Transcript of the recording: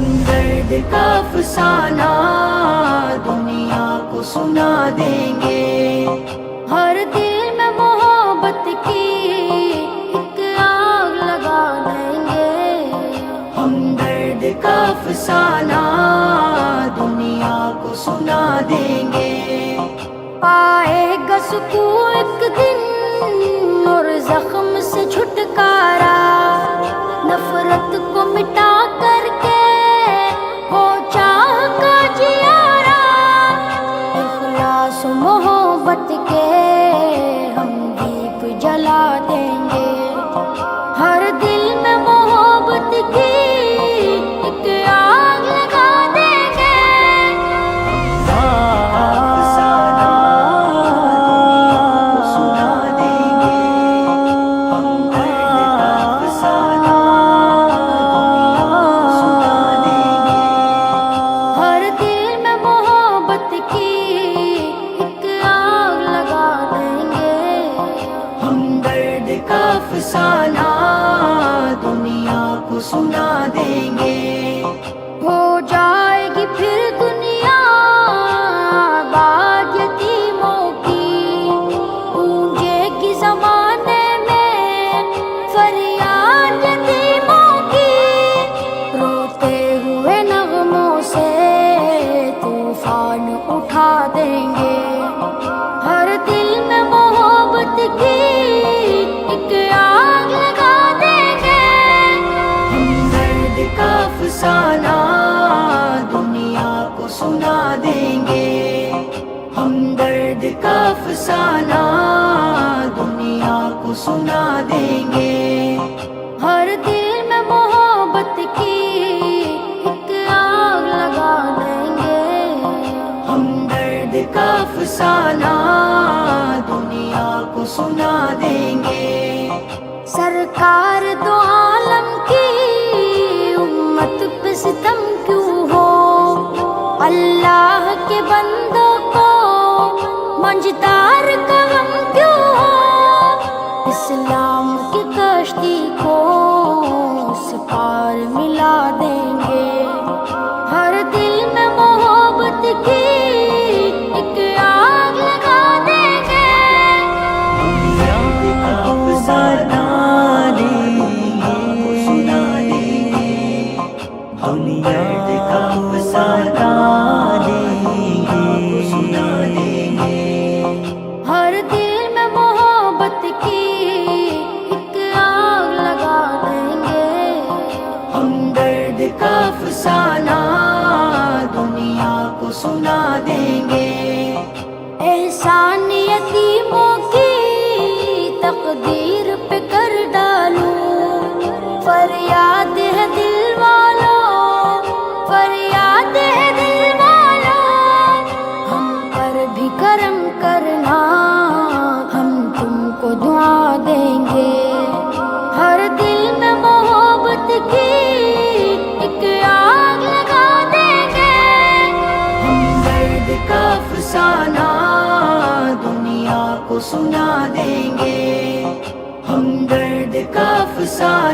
ہم درد کا افسانہ دنیا کو سنا دیں گے، ہر دل میں محبت کی ایک آگ لگا دیں گے، ہم درد کا افسانہ دنیا کو سنا دیں گے۔ پائے گا سکون ایک دن اور زخم سے چھٹکارا، نفرت کو مٹا کر کے ہو چاہ کا جیارا، اخلاص و محبت کے ہم دیپ جلا دیں گے، ہر دل میں محبت کی ایک آگ لگا دیں گے۔ افسانہ دنیا کو سنا دیں گے، ہو جائے گی پھر دنیا آباد یتیموں کی، گونجے گی زمانے میں فریاد یتیموں کی، روتے ہوئے نغموں سے طوفان اٹھا دیں گے، ہر دل میں محبت کی افسانہ دنیا کو سنا دیں گے، ہم درد کا افسانہ دنیا کو سنا دیں گے، ہر دل میں محبت کی ایک آگ لگا دیں گے، ہم درد کا افسانہ دنیا کو سنا دیں گے۔ سرکار دو عالم کی امت پہ ستم کیوں ہو، اللہ کے بندوں کو منجتار کا غم کیوں ہو، اسلام کی کشتی کو اس پار ملا دیں گے، ہر دل میں محبت کی ایک آگ لگا دیں گے۔ درد کا افسانہ سنا دیں گے، ہر دل میں محبت کی ایک آگ لگا دیں گے، ہم درد کا افسانہ دنیا کو سنا دیں گے، احسان یتیموں کی تقدیر پہ کر ڈالوں، فریاد ہے دل والوں، فریاد ہے دل والوں، ہم پر بھی کرم کرنا، ہم تم کو دعا دیں گے، ہر دل میں محبت کی ایک آگ لگا دیں گے، ہم درد کا افسانہ دنیا کو سنا دیں گے، ہم درد کا افسانہ